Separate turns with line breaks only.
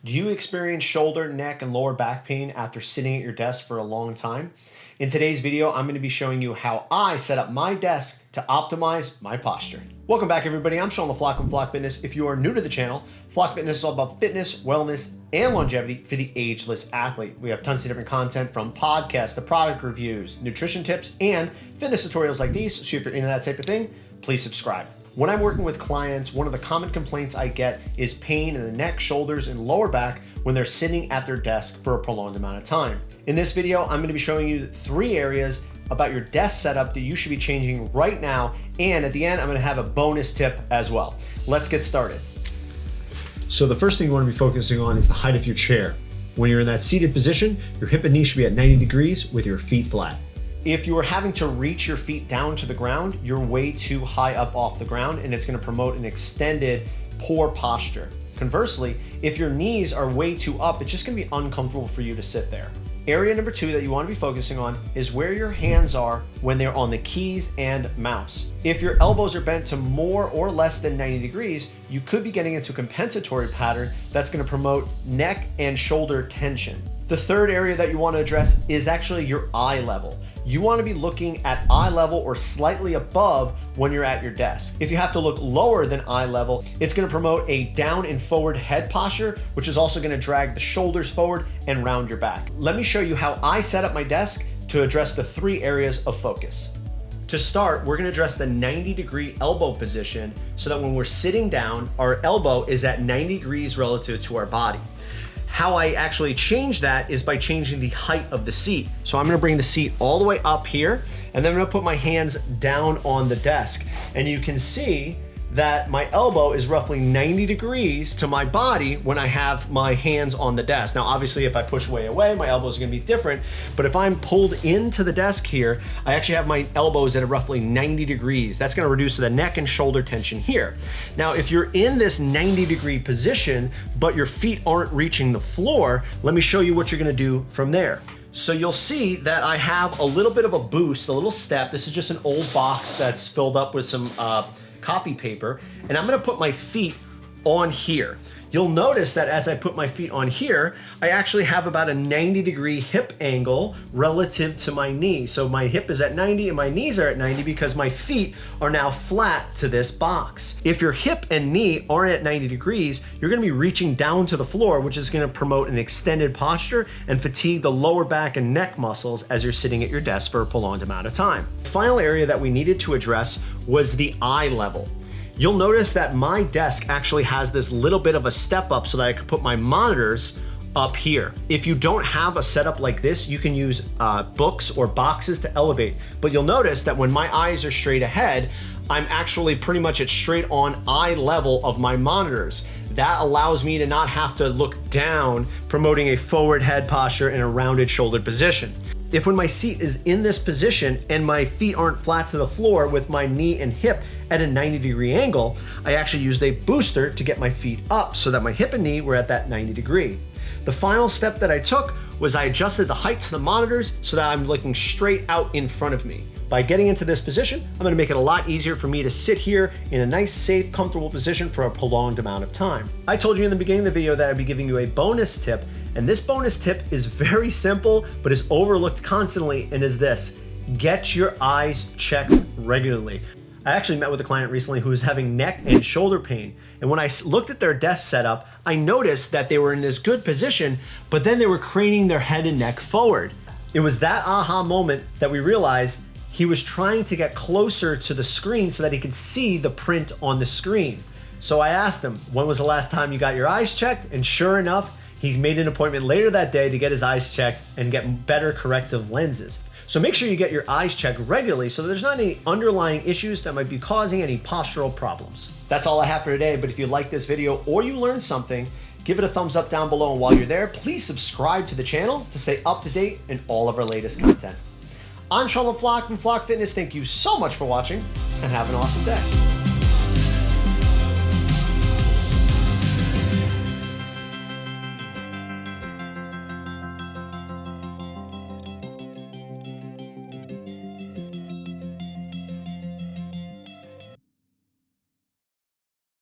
Do you experience shoulder, neck, and lower back pain after sitting at your desk for a long time? In today's video, I'm going to be showing you how I set up my desk to optimize my posture. Welcome back, everybody. I'm Sean Floch from Floch Fitness. If you are new to the channel, Floch Fitness is all about fitness, wellness, and longevity for the ageless athlete. We have tons of different content from podcasts to product reviews, nutrition tips, and fitness tutorials like these. So if you're into that type of thing, please subscribe. When I'm working with clients, one of the common complaints I get is pain in the neck, shoulders, and lower back when they're sitting at their desk for a prolonged amount of time. In this video, I'm going to be showing you 3 areas about your desk setup that you should be changing right now. And at the end, I'm going to have a bonus tip as well. Let's get started. So the first thing you want to be focusing on is the height of your chair. When you're in that seated position, your hip and knee should be at 90 degrees with your feet flat. If you are having to reach your feet down to the ground, you're way too high up off the ground, and it's going to promote an extended poor posture. Conversely, if your knees are way too up, it's just going to be uncomfortable for you to sit there. Area number 2 that you want to be focusing on is where your hands are when they're on the keys and mouse. If your elbows are bent to more or less than 90 degrees, you could be getting into a compensatory pattern that's going to promote neck and shoulder tension. The third area that you want to address is actually your eye level. You want to be looking at eye level or slightly above when you're at your desk. If you have to look lower than eye level, it's going to promote a down and forward head posture, which is also going to drag the shoulders forward and round your back. Let me show you how I set up my desk to address the 3 areas of focus. To start, we're going to address the 90-degree elbow position so that when we're sitting down, our elbow is at 90 degrees relative to our body. How I actually change that is by changing the height of the seat. So I'm gonna bring the seat all the way up here, and then I'm gonna put my hands down on the desk. And you can see that my elbow is roughly 90 degrees to my body when I have my hands on the desk. Now, obviously, if I push way away, my elbows are gonna be different, but if I'm pulled into the desk here, I actually have my elbows at roughly 90 degrees. That's gonna reduce the neck and shoulder tension here. Now, if you're in this 90-degree position, but your feet aren't reaching the floor, let me show you what you're gonna do from there. So you'll see that I have a little bit of a boost, a little step. This is just an old box that's filled up with some copy paper, and I'm gonna put my feet on here. You'll notice that as I put my feet on here, I actually have about a 90-degree hip angle relative to my knee. So my hip is at 90 and my knees are at 90 because my feet are now flat to this box. If your hip and knee aren't at 90 degrees, you're gonna be reaching down to the floor, which is gonna promote an extended posture and fatigue the lower back and neck muscles as you're sitting at your desk for a prolonged amount of time. The final area that we needed to address was the eye level. You'll notice that my desk actually has this little bit of a step up so that I could put my monitors up here. If you don't have a setup like this, you can use books or boxes to elevate. But you'll notice that when my eyes are straight ahead, I'm actually pretty much at straight on eye level of my monitors. That allows me to not have to look down, promoting a forward head posture and a rounded shoulder position. If when my seat is in this position and my feet aren't flat to the floor with my knee and hip at a 90-degree angle, I actually used a booster to get my feet up so that my hip and knee were at that 90 degree. The final step that I took was I adjusted the height to the monitors so that I'm looking straight out in front of me. By getting into this position, I'm gonna make it a lot easier for me to sit here in a nice, safe, comfortable position for a prolonged amount of time. I told you in the beginning of the video that I'd be giving you a bonus tip, and this bonus tip is very simple, but is overlooked constantly, and is this: get your eyes checked regularly. I actually met with a client recently who was having neck and shoulder pain. And when I looked at their desk setup, I noticed that they were in this good position, but then they were craning their head and neck forward. It was that aha moment that we realized he was trying to get closer to the screen so that he could see the print on the screen. So I asked him, when was the last time you got your eyes checked? And sure enough, he's made an appointment later that day to get his eyes checked and get better corrective lenses. So make sure you get your eyes checked regularly so there's not any underlying issues that might be causing any postural problems. That's all I have for today, but if you like this video or you learned something, give it a thumbs up down below, and while you're there, please subscribe to the channel to stay up to date in all of our latest content. I'm Sean Floch from Floch Fitness. Thank you so much for watching, and have an awesome day.